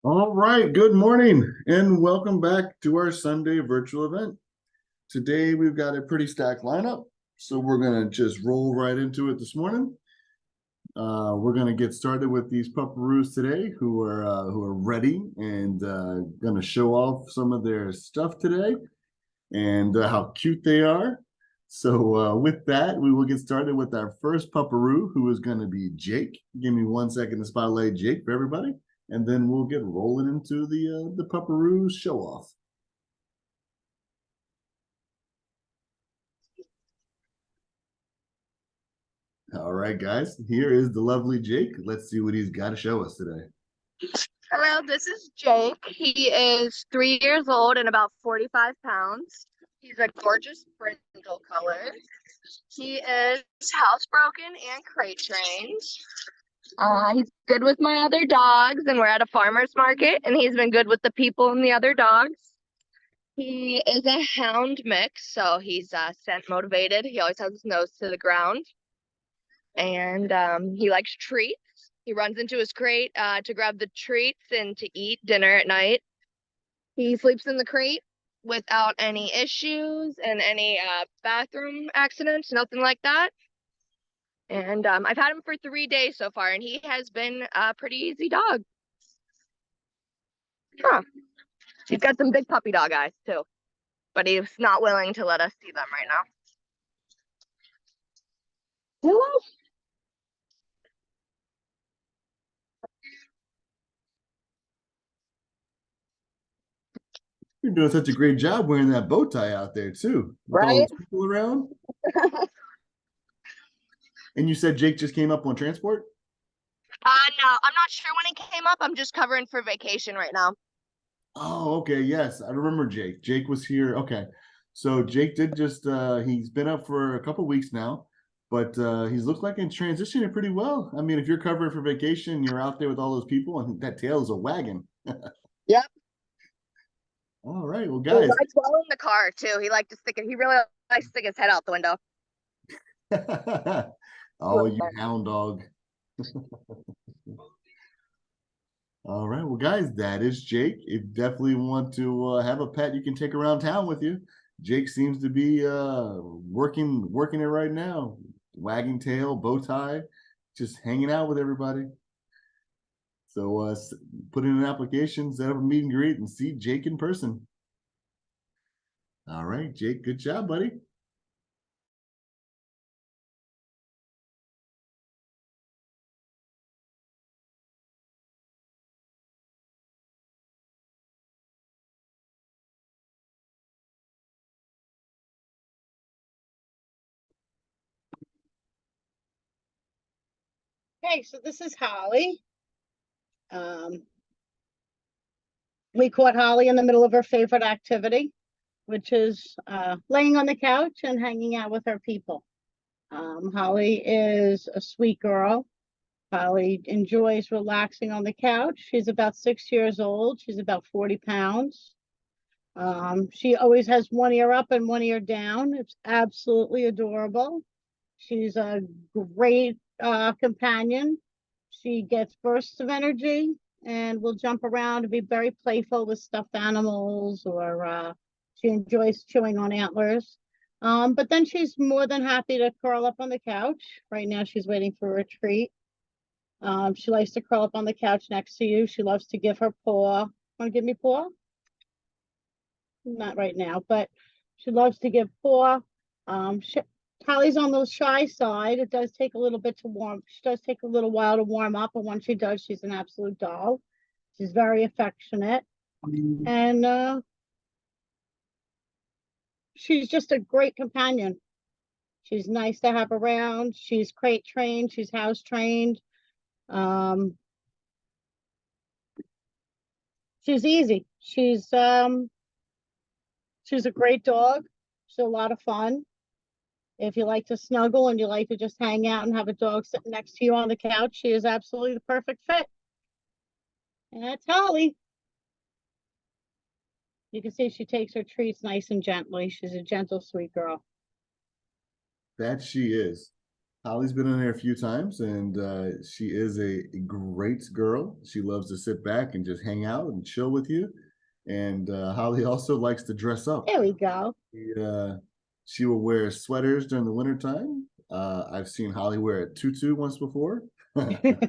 All right, good morning and welcome back to our Sunday virtual event. Today we've got a pretty stacked lineup, so we're going to just roll right into it this morning. We're going to get started with these pupperoos today who are ready and going to show off some of their stuff today and how cute they are. So with that, we will get started with our first pupperoo, who is going to be Jake. Give me 1 second to spotlight Jake for everybody, and then we'll get rolling into the pupperoo show off. All right, guys, here is the lovely Jake. Let's see what he's got to show us today. Hello, this is Jake. He is 3 years old and about 45 pounds. He's a gorgeous brindle color. He is housebroken and crate trained. He's good with my other dogs, and we're at a farmer's market, and he's been good with the people and the other dogs. He is a hound mix, so he's scent motivated. He always has his nose to the ground, and he likes treats. He runs into his crate to grab the treats and to eat dinner at night. He sleeps in the crate without any issues and any bathroom accidents, nothing like that. And I've had him for 3 days so far, and he has been a pretty easy dog. Huh. He's got some big puppy dog eyes, too, but he's not willing to let us see them right now. Hello. You're doing such a great job wearing that bow tie out there too, with all Right? those people around. And you said Jake just came up on transport? No, I'm not sure when he came up. I'm just covering for vacation right now. Oh, okay. Yes, I remember Jake. Jake was here. Okay. So Jake did just he's been up for a couple weeks now, but he's looked like in transitioning pretty well. I mean, if you're covering for vacation, you're out there with all those people, and that tail is a wagon. Yep. All right. Well, He guys. rides well in the car too. He really likes to stick his head out the window. Oh, you hound dog. All right. Well, guys, that is Jake. If you definitely want to have a pet you can take around town with you, Jake seems to be working it right now. Wagging tail, bow tie, just hanging out with everybody. So put in an application, set up a meet and greet, and see Jake in person. All right, Jake, good job, buddy. Okay, so this is Holly. We caught Holly in the middle of her favorite activity, which is laying on the couch and hanging out with her people. Holly is a sweet girl. Holly enjoys relaxing on the couch. She's about 6 years old. She's about 40 pounds. She always has one ear up and one ear down. It's absolutely adorable. She's a great companion. She gets bursts of energy and will jump around and be very playful with stuffed animals, or she enjoys chewing on antlers. But then she's more than happy to curl up on the couch. Right now she's waiting for a treat. She likes to curl up on the couch next to you. She loves to give her paw. Want to give me paw? Not right now, but she loves to give paw. Holly's on the shy side. It does take a little bit to warm. She does take a little while to warm up, but once she does, she's an absolute doll. She's very affectionate, and she's just a great companion. She's nice to have around. She's crate trained. She's house trained. Um, she's easy. She's a great dog. She's a lot of fun. If you like to snuggle and you like to just hang out and have a dog sitting next to you on the couch, she is absolutely the perfect fit. And that's Holly. You can see she takes her treats nice and gently. She's a gentle, sweet girl. That she is. Holly's been in there a few times, and she is a great girl. She loves to sit back and just hang out and chill with you. And Holly also likes to dress up. There we go. She will wear sweaters during the wintertime. I've seen Holly wear a tutu once before. Holly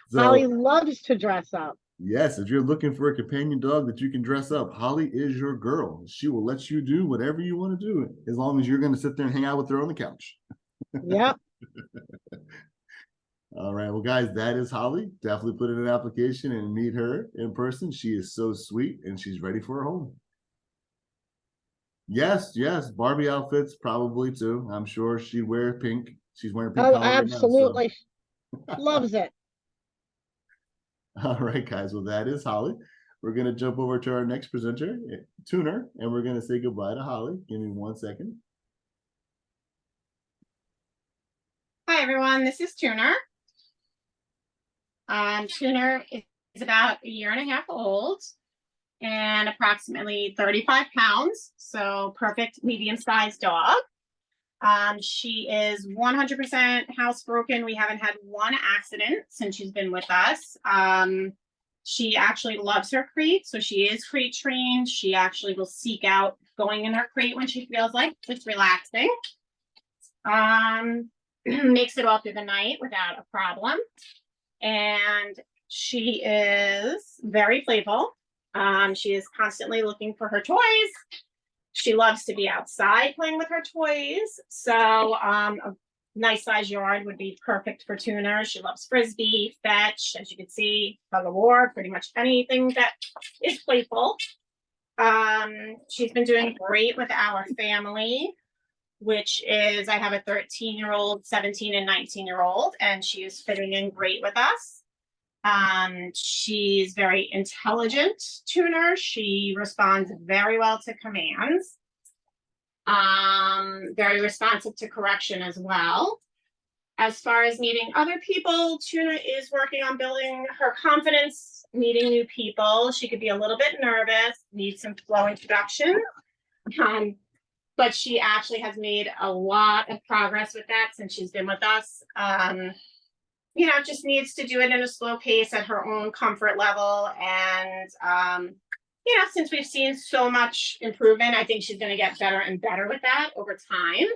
So, loves to dress up. yes, if you're looking for a companion dog that you can dress up, Holly is your girl. She will let you do whatever you want to do, as long as you're going to sit there and hang out with her on the couch. Yep. All right, well, guys, that is Holly. Definitely put in an application and meet her in person. She is so sweet, and she's ready for her home. Yes, Barbie outfits probably too. I'm sure she'd wear pink. She's wearing pink Oh, collar right now, so. absolutely. Loves it. All right, guys. Well, that is Holly. We're going to jump over to our next presenter, Tooner, and we're going to say goodbye to Holly. Give me 1 second. Hi, everyone. This is Tooner. Tooner is about 1.5 years old and approximately 35 pounds. So perfect medium-sized dog. She is 100% housebroken. We haven't had one accident since she's been with us. She actually loves her crate, so she is crate trained. She actually will seek out going in her crate when she feels like it's relaxing. Makes it all through the night without a problem. And she is very playful. She is constantly looking for her toys. She loves to be outside playing with her toys. So a nice size yard would be perfect for Tooner. She loves frisbee, fetch, as you can see, tug of war, pretty much anything that is playful. She's been doing great with our family, which is, I have a 13-year-old, 17 and 19-year-old, and she is fitting in great with us. She's very intelligent, Tooner. She responds very well to commands. Very responsive to correction as well. As far as meeting other people, Tooner is working on building her confidence, meeting new people. She could be a little bit nervous, needs some slow introduction. But she actually has made a lot of progress with that since she's been with us. Just needs to do it in a slow pace at her own comfort level. And, since we've seen so much improvement, I think she's going to get better and better with that over time.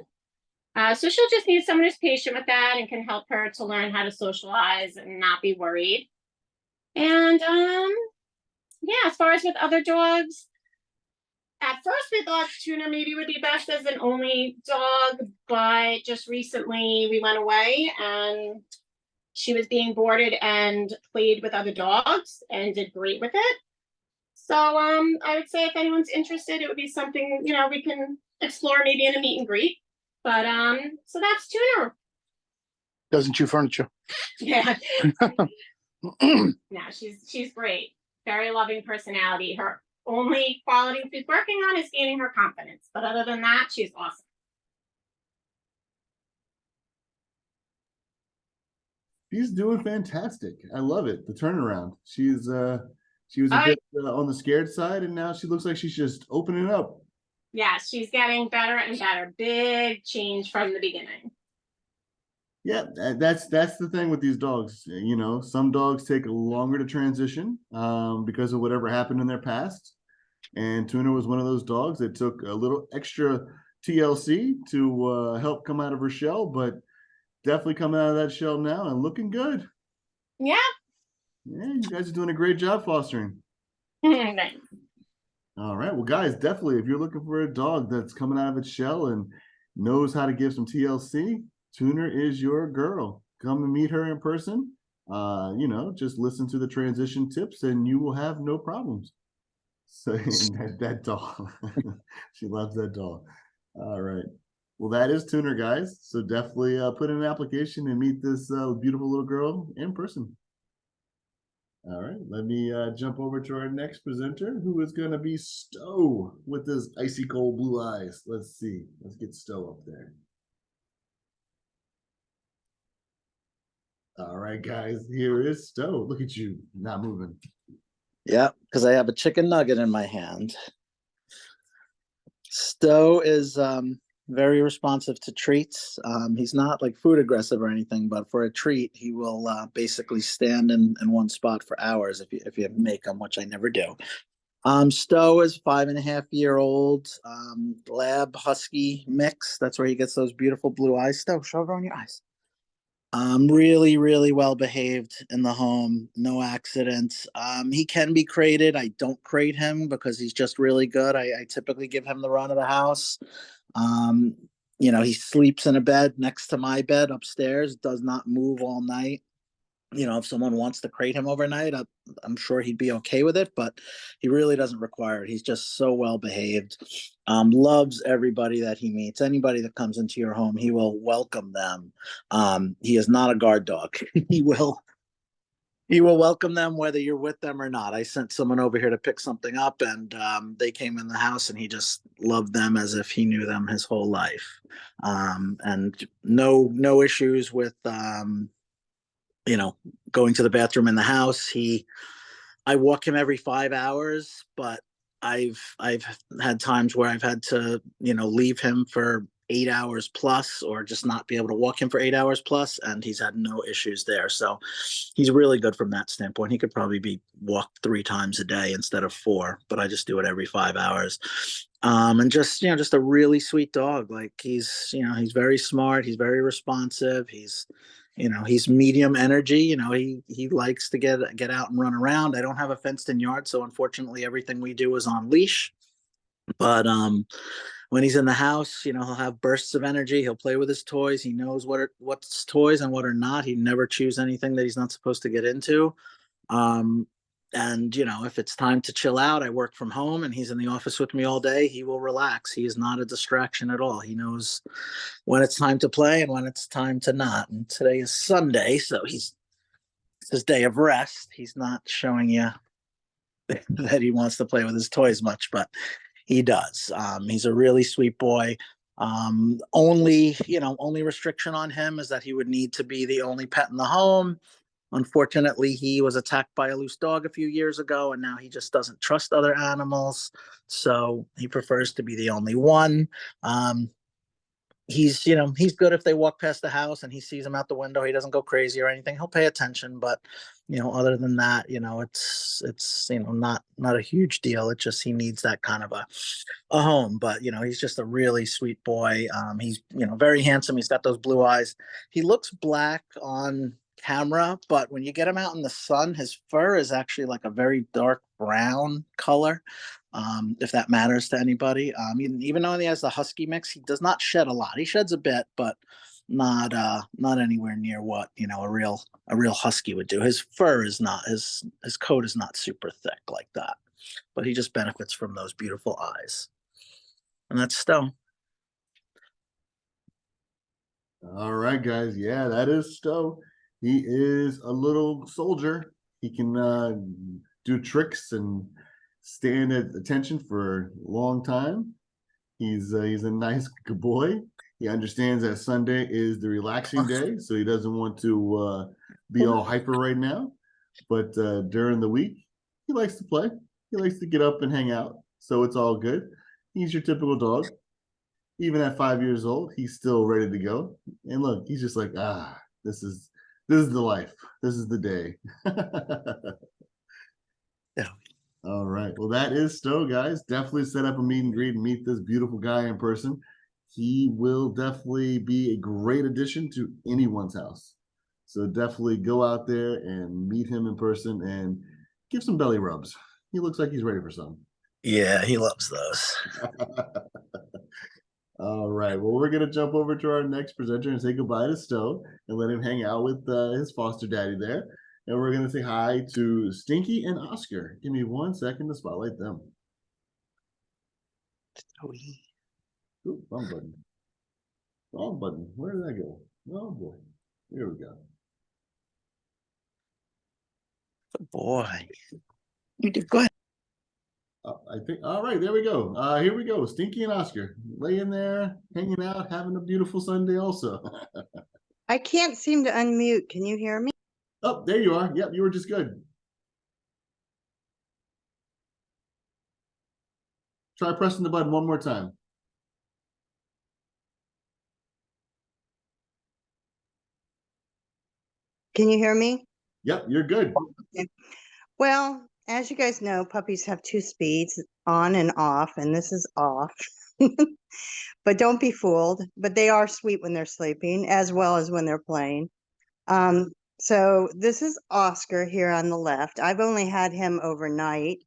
So she'll just need someone who's patient with that and can help her to learn how to socialize and not be worried. And, as far as with other dogs, at first we thought Tooner maybe would be best as an only dog, but just recently we went away and she was being boarded and played with other dogs and did great with it. So I would say if anyone's interested, it would be something, we can explore maybe in a meet and greet. But so that's Tooner. Doesn't chew furniture. Yeah. No, she's great. Very loving personality. Her only quality she's working on is gaining her confidence. But other than that, she's awesome. She's doing fantastic. I love it. The turnaround. She was a bit on the scared side, and now she looks like she's just opening up. Yeah, she's getting better and better. Big change from the beginning. Yeah, that's the thing with these dogs. Some dogs take longer to transition because of whatever happened in their past. And Tooner was one of those dogs that took a little extra TLC to help come out of her shell, but definitely coming out of that shell now and looking good. Yeah. Yeah, you guys are doing a great job fostering. Thanks. All right. Well, guys, definitely, if you're looking for a dog that's coming out of its shell and knows how to give some TLC, Tooner is your girl. Come and meet her in person. Just listen to the transition tips and you will have no problems. So that doll, she loves that doll. All right. Well, that is Tooner, guys. So definitely put in an application and meet this beautiful little girl in person. All right, let me jump over to our next presenter, who is going to be Stowe with his icy cold blue eyes. Let's see. Let's get Stowe up there. All right, guys, here is Stowe. Look at you, not moving. Yeah, because I have a chicken nugget in my hand. Stowe is very responsive to treats. He's not like food aggressive or anything, but for a treat, he will basically stand in one spot for hours if you make him, which I never do. Stowe is 5.5-year-old lab husky mix. That's where he gets those beautiful blue eyes. Stowe, show everyone your eyes. Really, really well behaved in the home. No accidents. He can be crated. I don't crate him because he's just really good. I typically give him the run of the house. Um, he sleeps in a bed next to my bed upstairs, does not move all night. If someone wants to crate him overnight, I'm sure he'd be okay with it, but he really doesn't require it. He's just so well behaved. Loves everybody that he meets. Anybody that comes into your home, he will welcome them. He is not a guard dog. He will welcome them whether you're with them or not. I sent someone over here to pick something up, and they came in the house, and he just loved them as if he knew them his whole life. And no issues with going to the bathroom in the house. I walk him every 5 hours, but I've had times where I've had to, leave him for 8 hours plus, or just not be able to walk him for 8 hours plus, and he's had no issues there. So he's really good from that standpoint. He could probably be walked 3 times a day instead of 4, but I just do it every 5 hours. And just a really sweet dog. Like he's very smart. He's very responsive. He's medium energy. He likes to get out and run around. I don't have a fenced in yard, so unfortunately everything we do is on leash. But when he's in the house, he'll have bursts of energy. He'll play with his toys. He knows what's toys and what are not. He never chews anything that he's not supposed to get into. And if it's time to chill out, I work from home and he's in the office with me all day, he will relax. He is not a distraction at all. He knows when it's time to play and when it's time to not. And today is Sunday, so it's his day of rest. He's not showing you that he wants to play with his toys much, but he does. He's a really sweet boy. Only restriction on him is that he would need to be the only pet in the home. Unfortunately, he was attacked by a loose dog a few years ago, and now he just doesn't trust other animals. So he prefers to be the only one. He's good if they walk past the house and he sees them out the window. He doesn't go crazy or anything. He'll pay attention, but other than that, it's not a huge deal. It just he needs that kind of a home. But he's just a really sweet boy. He's very handsome. He's got those blue eyes. He looks black on camera, but when you get him out in the sun, his fur is actually like a very dark brown color. If that matters to anybody. Even though he has the husky mix, he does not shed a lot. He sheds a bit, but not anywhere near what a real husky would do. His fur is not his coat is not super thick like that, but he just benefits from those beautiful eyes. And that's Stowe. All right, guys. Yeah, that is Stowe. He is a little soldier. He can do tricks and stand at attention for a long time. He's a nice good boy. He understands that Sunday is the relaxing day, so he doesn't want to be all hyper right now. But during the week, he likes to play. He likes to get up and hang out, so it's all good. He's your typical dog. Even at 5 years old, he's still ready to go. And look, he's just like, this is the life. This is the day. Yeah. All right. Well, that is Stowe, guys. Definitely set up a meet and greet and meet this beautiful guy in person. He will definitely be a great addition to anyone's house. So definitely go out there and meet him in person and give some belly rubs. He looks like he's ready for some. Yeah, he loves those. All right. Well, we're going to jump over to our next presenter and say goodbye to Stowe and let him hang out with his foster daddy there. And we're going to say hi to Stinky and Oscar. Give me 1 second to spotlight them. Ooh, wrong button. Wrong button. Where did that go? Oh, boy. Here we go. Good boy. You did good. I think, all right, there we go. Here we go. Stinky and Oscar laying there, hanging out, having a beautiful Sunday also. I can't seem to unmute. Can you hear me? Oh, there you are. Yep, you were just good. Try pressing the button one more time. Can you hear me? Yep, you're good. Well, as you guys know, puppies have two speeds, on and off, and this is off. But don't be fooled. But they are sweet when they're sleeping as well as when they're playing. So this is Oscar here on the left. I've only had him overnight.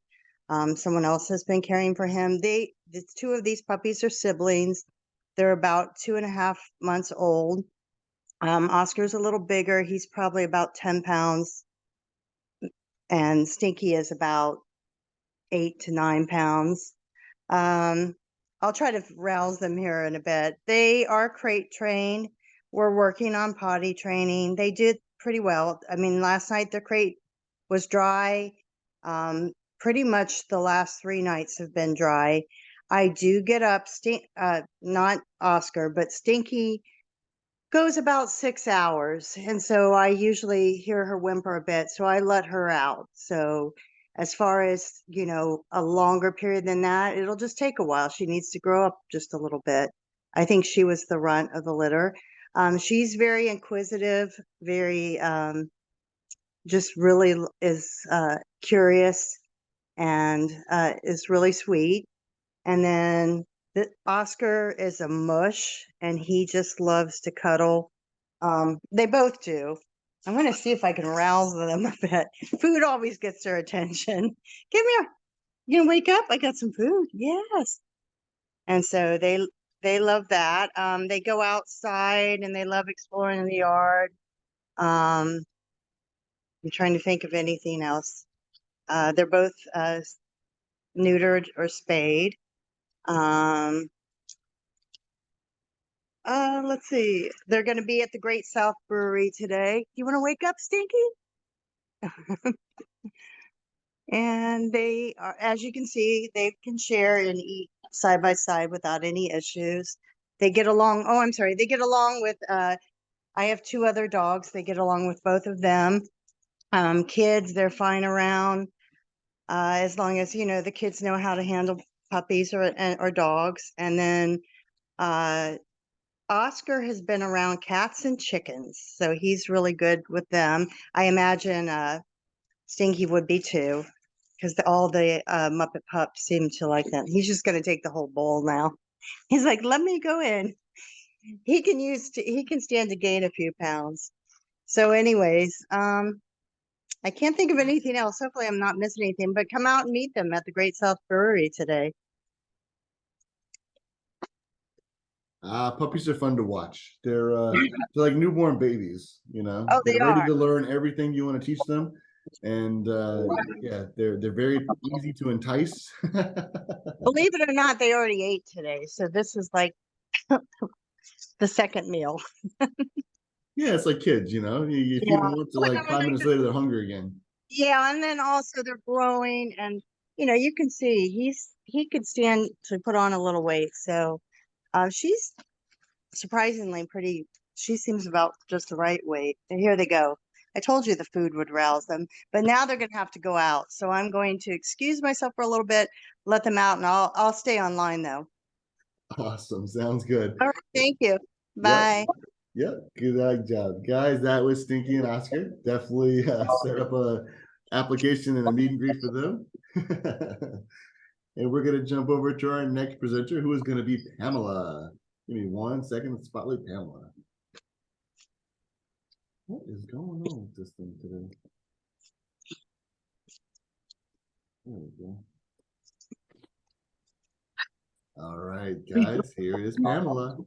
Someone else has been caring for him. The two of these puppies are siblings. They're about 2.5 months old. Oscar's a little bigger. He's probably about 10 pounds. And Stinky is about 8 to 9 pounds. I'll try to rouse them here in a bit. They are crate trained. We're working on potty training. They did pretty well. I mean, last night the crate was dry. Pretty much the last 3 nights have been dry. I do get up, not Oscar, but Stinky goes about 6 hours. And so I usually hear her whimper a bit. So I let her out. So as far as, a longer period than that, it'll just take a while. She needs to grow up just a little bit. I think she was the runt of the litter. She's very inquisitive, very, just really is curious and is really sweet. And then Oscar is a mush and he just loves to cuddle. They both do. I'm going to see if I can rouse them a bit. Food always gets their attention. Give me you gonna wake up? I got some food. Yes. And so they love that. They go outside and they love exploring the yard. I'm trying to think of anything else. They're both neutered or spayed. Let's see. They're going to be at the Great South Brewery today. You want to wake up, Stinky? And they are, as you can see, they can share and eat side by side without any issues. They get along. Oh, I'm sorry. They get along with, I have 2 other dogs. They get along with both of them. Kids, they're fine around. As long as, the kids know how to handle puppies or dogs. And then, Oscar has been around cats and chickens, so he's really good with them. I imagine Stinky would be too, because all the Muppet pups seem to like them. He's just going to take the whole bowl now. He's like, let me go in. He can stand to gain a few pounds. So anyways, I can't think of anything else. Hopefully I'm not missing anything, but come out and meet them at the Great South Brewery today. Puppies are fun to watch. They're like newborn babies, Oh, they They're ready are. to learn everything you want to teach them. And yeah, they're very easy to entice. Believe it or not, they already ate today. So this is like the second meal. Yeah, it's like kids, you feed Yeah. them once, like 5 minutes later, they're hungry again. Yeah, and then also they're growing, and you can see he could stand to put on a little weight. So she's surprisingly pretty. She seems about just the right weight. And here they go. I told you the food would rouse them, but now they're going to have to go out. So I'm going to excuse myself for a little bit, let them out, and I'll stay online though. Awesome. Sounds good. All right, thank you. Bye. Yep. Good job. Guys, that was Stinky and Oscar. Definitely set up a application and a meet and greet for them. And we're going to jump over to our next presenter, who is going to be Pamela. Give me 1 second to spotlight Pamela. What is going on with this thing today? There we go. All right, guys, here is Pamela.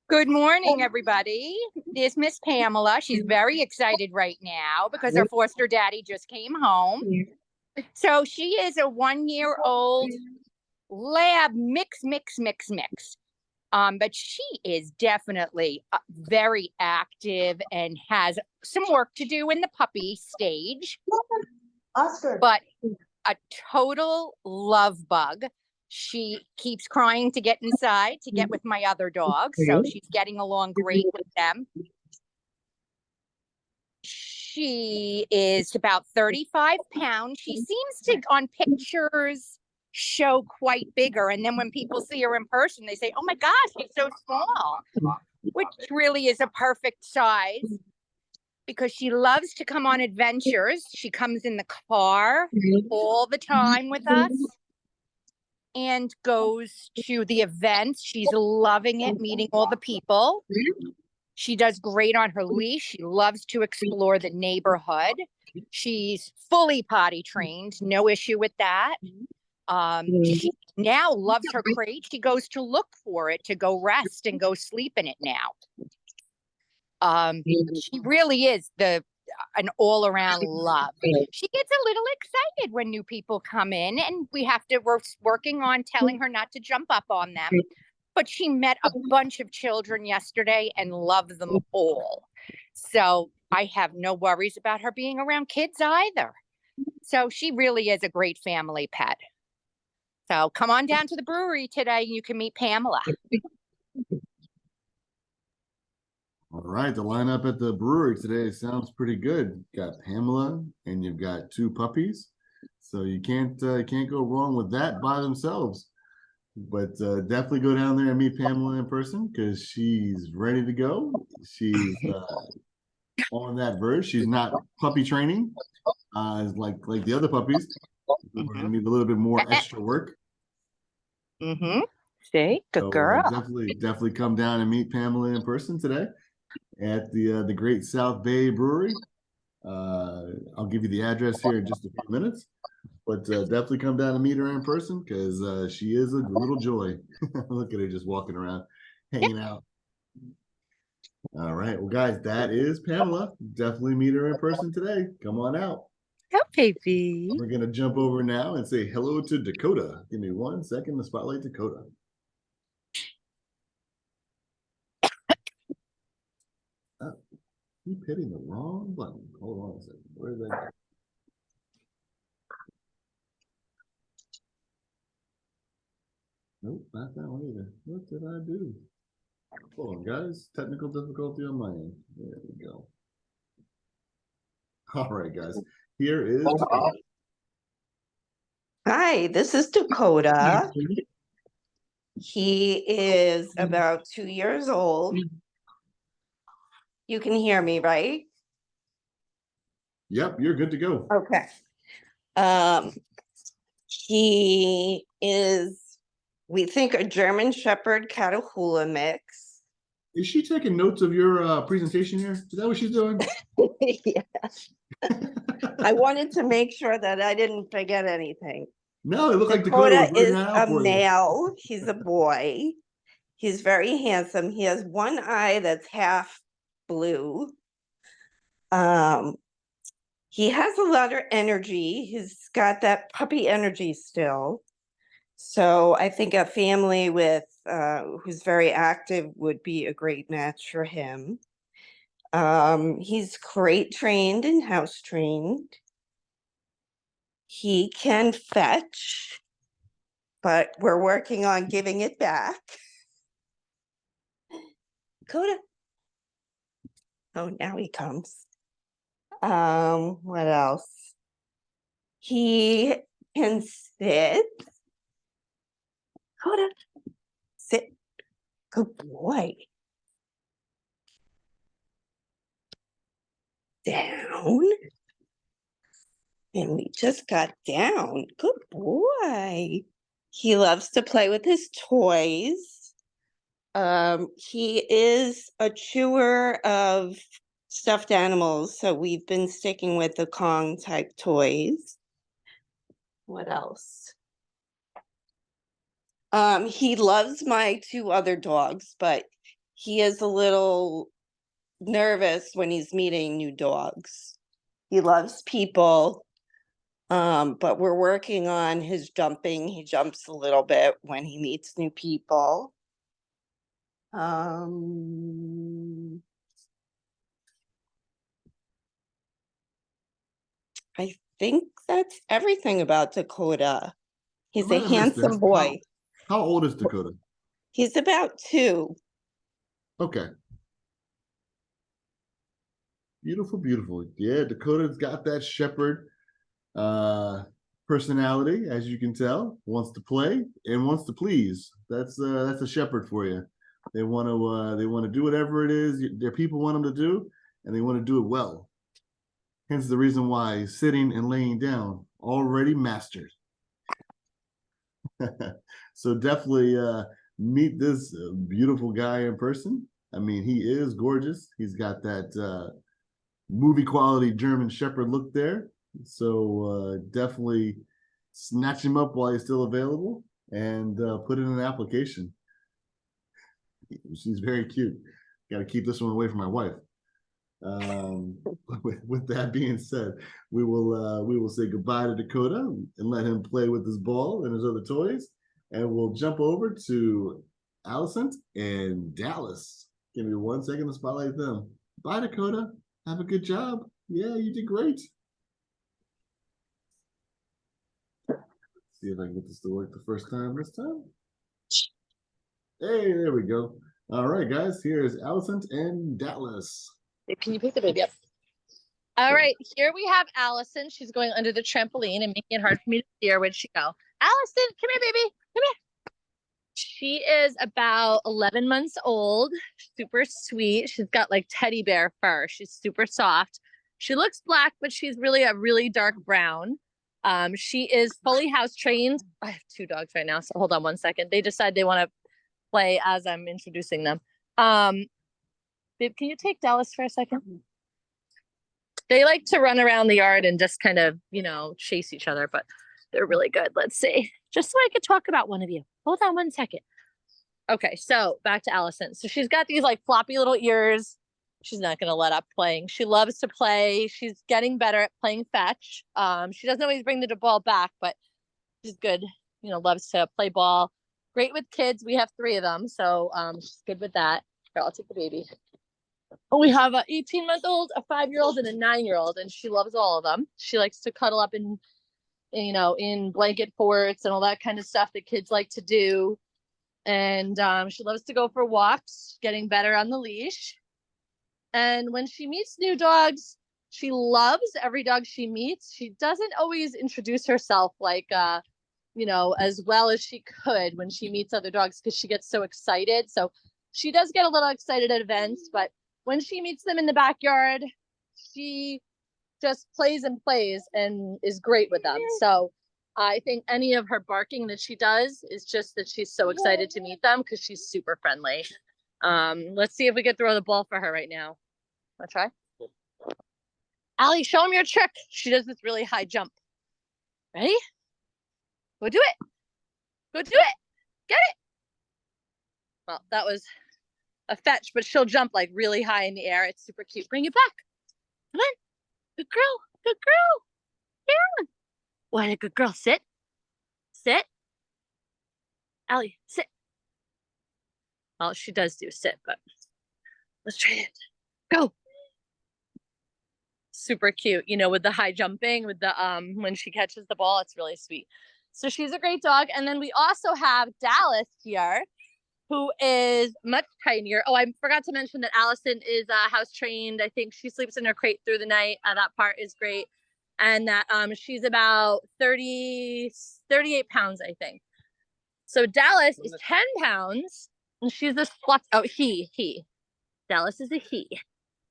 Good morning, everybody. There's Miss Pamela. She's very excited right now because her foster daddy just came home. So she is a 1-year-old lab mix. But she is definitely very active and has some work to do in the puppy stage. Oscar. But a total love bug. She keeps crying to get inside, to get with my other dogs. So she's getting along great with them. She is about 35 pounds. She seems to, on pictures, show quite bigger. And then when people see her in person, they say, oh my gosh, she's so small, which really is a perfect size. because she loves to come on adventures. She comes in the car all the time with us and goes to the events. She's loving it, meeting all the people. She does great on her leash. She loves to explore the neighborhood. She's fully potty trained, no issue with that. She now loves her crate. She goes to look for it to go rest and go sleep in it now. She really is an all-around love. She gets a little excited when new people come in, and we're working on telling her not to jump up on them. But she met a bunch of children yesterday and loved them all. So I have no worries about her being around kids either. So she really is a great family pet. So come on down to the brewery today and you can meet Pamela. All right, the lineup at the brewery today sounds pretty good. You've got Pamela and you've got 2 puppies. So you can't go wrong with that by themselves. But definitely go down there and meet Pamela in person because she's ready to go. She's on that verge. She's not puppy training, like the other puppies. We're gonna need a little bit more extra work. See, good So, girl. definitely come down and meet Pamela in person today at the Great South Bay Brewery. I'll give you the address here in just a few minutes. But definitely come down and meet her in person because she is a little joy. Look at her just walking around, hanging out. All right. Well, guys, that is Pamela. Definitely meet her in person today. Come on out. Oh, baby. We're going to jump over now and say hello to Dakota. Give me 1 second to spotlight Dakota. Keep hitting the wrong button. Hold on a second. Where's that? Nope, not that one either. What did I do? Hold on, guys. Technical difficulty on my end. There we go. All right, guys. Here is Dakota. Hi, this is Dakota. He is about 2 years old. You can hear me, right? Yep, you're good to go. Okay. He is, we think, a German Shepherd Catahoula mix. Is she taking notes of your presentation here? Is that what she's doing? Yeah. I wanted to make sure that I didn't forget anything. No, it looked like Dakota Dakota was is writing that a out for you. male. He's a boy. He's very handsome. He has one eye that's half blue. He has a lot of energy. He's got that puppy energy still. So I think a family with who's very active would be a great match for him. He's crate trained and house trained. He can fetch, but we're working on giving it back. Dakota. Oh, now he comes. What else? He can sit. Dakota, sit. Good boy. Down. And we just got down. Good boy. He loves to play with his toys. He is a chewer of stuffed animals, so we've been sticking with the Kong type toys. What else? He loves my 2 other dogs, but he is a little nervous when he's meeting new dogs. He loves people, but we're working on his jumping. He jumps a little bit when he meets new people. I think that's everything about Dakota. He's I might a have missed handsome this. boy. How old is Dakota? He's about 2. Okay. Beautiful, beautiful. Yeah, Dakota's got that shepherd personality, as you can tell. Wants to play and wants to please. That's a shepherd for you. They want to do whatever it is their people want them to do, and they want to do it well. Hence the reason why sitting and laying down already mastered. So definitely meet this beautiful guy in person. I mean, he is gorgeous. He's got that movie quality German Shepherd look there. So definitely snatch him up while he's still available and put in an application. She's very cute. Got to keep this one away from my wife. With that being said, we will say goodbye to Dakota and let him play with his ball and his other toys, and we'll jump over to Alicent and Dallas. Give me 1 second to spotlight them. Bye, Dakota. Have a good job. Yeah, you did great. See if I can get this to work the first time this time. Hey, there we go. All right, guys, here's Alicent and Dallas. Can you pick the baby up? All right, here we have Alicent. She's going under the trampoline and making it hard for me to see her. Where'd she go? Alicent, come here, baby. Come here. She is about 11 months old, super sweet. She's got like teddy bear fur. She's super soft. She looks black, but she's really a really dark brown. She is fully house trained. I have 2 dogs right now, so hold on 1 second. They decide they want to play as I'm introducing them. Babe, can you take Dallas for a second? They like to run around the yard and just kind of, you know, chase each other, but they're really good. Let's see. Just so I could talk about one of you. Hold on 1 second. Okay, so back to Alicent. So she's got these like floppy little ears. She's not going to let up playing. She loves to play. She's getting better at playing fetch. She doesn't always bring the ball back, but she's good. You know, loves to play ball. Great with kids. We have 3 of them, so she's good with that. Here, I'll take the baby. We have an 18-month-old, a 5-year-old, and a 9-year-old, and she loves all of them. She likes to cuddle up in, you know, in blanket forts and all that kind of stuff that kids like to do. And she loves to go for walks, getting better on the leash. And when she meets new dogs, she loves every dog she meets. She doesn't always introduce herself like, you know, as well as she could when she meets other dogs because she gets so excited. So she does get a little excited at events, but when she meets them in the backyard, she just plays and plays and is great with them. So I think any of her barking that she does is just that she's so excited to meet them because she's super friendly. Let's see if we can throw the ball for her right now. Wanna try? Allie, show him your trick. She does this really high jump. Ready? Go do it. Go do it. Get it. Well, that was a fetch, but she'll jump like really high in the air. It's super cute. Bring it back. Come on. Good girl. Good girl. Yeah. What a good girl. Sit. Sit. Allie, sit. Well, she does do sit, but let's try it. Go. Super cute, you know, with the high jumping, with the when she catches the ball, it's really sweet. So she's a great dog. And then we also have Dallas here, who is much tinier. Oh, I forgot to mention that Alicent is house trained. I think she sleeps in her crate through the night. That part is great. And that she's about 38 pounds, I think. So Dallas is 10 pounds. And she's this slut. Oh, he. Dallas is a he.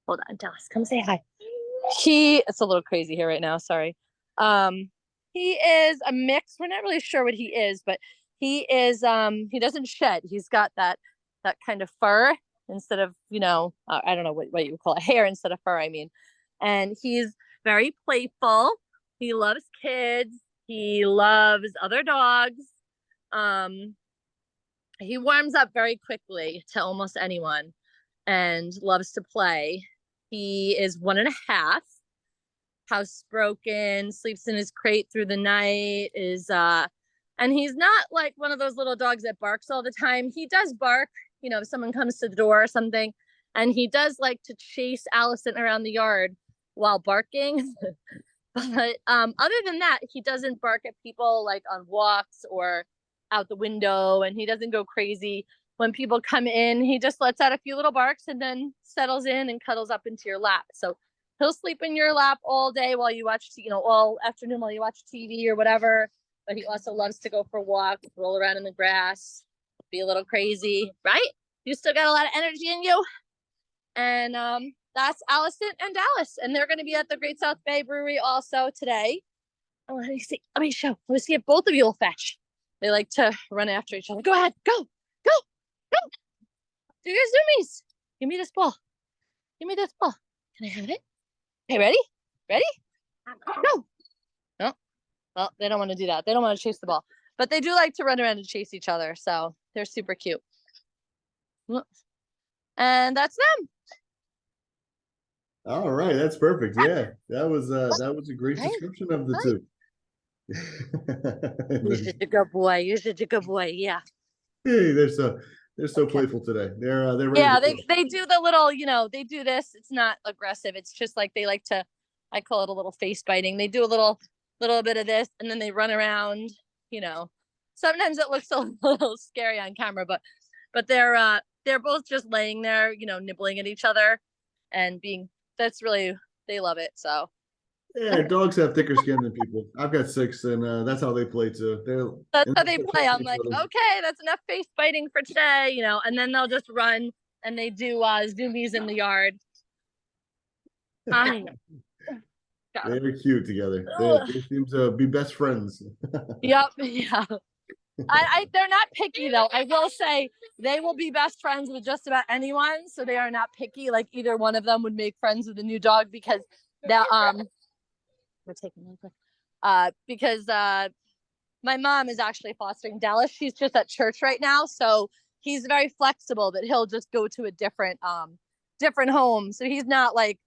Hold on, Dallas, come say hi. It's a little crazy here right now. Sorry. He is a mix. We're not really sure what he is, but he is. He doesn't shed. He's got that kind of fur instead of, you know, I don't know what you would call it, hair instead of fur. I mean, and he's very playful. He loves kids. He loves other dogs. He warms up very quickly to almost anyone and loves to play. He is 1.5, housebroken, sleeps in his crate through the night, and he's not like one of those little dogs that barks all the time. He does bark, you know, if someone comes to the door or something, and he does like to chase Alicent around the yard while barking. But other than that, he doesn't bark at people like on walks or out the window, and he doesn't go crazy when people come in. He just lets out a few little barks and then settles in and cuddles up into your lap. So he'll sleep in your lap all day while you watch, you know, all afternoon while you watch TV or whatever. But he also loves to go for walks, roll around in the grass, be a little crazy, right? You still got a lot of energy in you. And that's Alicent and Dallas, and they're going to be at the Great South Bay Brewery also today. Oh, let me see. Let me show. Let me see if both of you will fetch. They like to run after each other. Go ahead. Go. Go. Go. Do your zoomies. Give me this ball. Give me this ball. Can I have it? Okay, ready? Ready? Go. No. Well, they don't want to do that. They don't want to chase the ball. But they do like to run around and chase each other. So they're super cute. And that's them. All right, that's perfect. Yeah, that was a great Right. description of the Right. two. You're such a good boy. You're such a good boy. Yeah. Hey, they're so playful today. They're ready Yeah, to they do the little, they do this. It's not aggressive. It's just like they like to, I call it a little face biting. They do a little bit of this and then they run around, Sometimes it looks a little scary on camera, but they're both just laying there, nibbling at each other and that's really, they love it. So Yeah, dogs have thicker skin than people. I've got 6, and that's how they play too. that's how they play. I'm like, okay, that's enough face biting for today, and then they'll just run and they do zoomies in the yard. I know. They're cute together. They seem to be best friends. Yep. Yeah. They're not picky though. I will say they will be best friends with just about anyone. So they are not picky. Like either one of them would make friends with a new dog because we're taking real quick. Because my mom is actually fostering Dallas. She's just at church right now. So he's very flexible, but he'll just go to a different home. So he's not like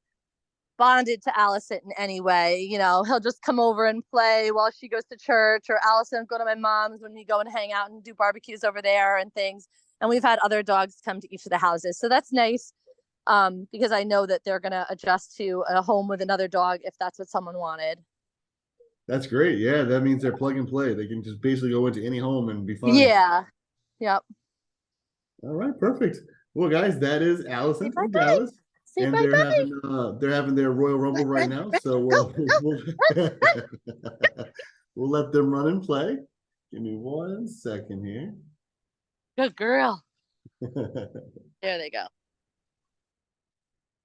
bonded to Alicent in any way. He'll just come over and play while she goes to church, or Alicent go to my mom's when we go and hang out and do barbecues over there and things. And we've had other dogs come to each of the houses. So that's nice because I know that they're going to adjust to a home with another dog if that's what someone wanted. That's great. Yeah, that means they're plug and play. They can just basically go into any home and be fine. Yeah. Yep. All right, perfect. Well, guys, that is Alicent and Dallas. Say And bye-bye. they're having their Royal Rumble right now. So we'll let them run and play. Give me 1 second here. Good girl. There they go.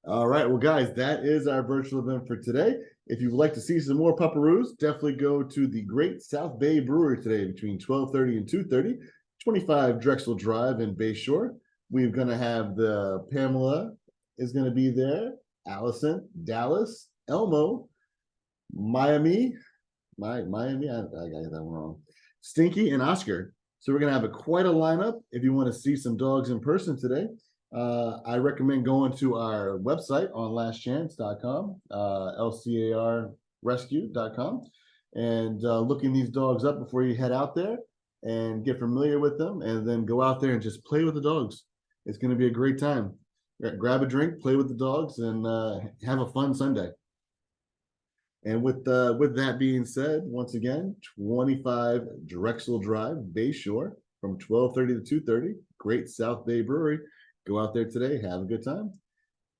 All right, well, guys, that is our virtual event for today. If you would like to see some more pupperoos, definitely go to the Great South Bay Brewery today between 12:30 and 2:30, 25 Drexel Drive in Bayshore. We're going to have the Pamela is going to be there, Alicent, Dallas, Elmo, Miami, I got that one wrong, Stinky, and Oscar. So we're going to have quite a lineup. If you want to see some dogs in person today, I recommend going to our website on lastchance.com, lcarrescue.com, and looking these dogs up before you head out there and get familiar with them, and then go out there and just play with the dogs. It's going to be a great time. Grab a drink, play with the dogs, and have a fun Sunday. And with that being said, once again, 25 Drexel Drive, Bayshore, from 12:30 to 2:30, Great South Bay Brewery. Go out there today, have a good time,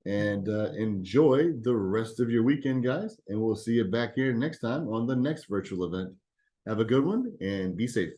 and enjoy the rest of your weekend, guys. And we'll see you back here next time on the next virtual event. Have a good one and be safe.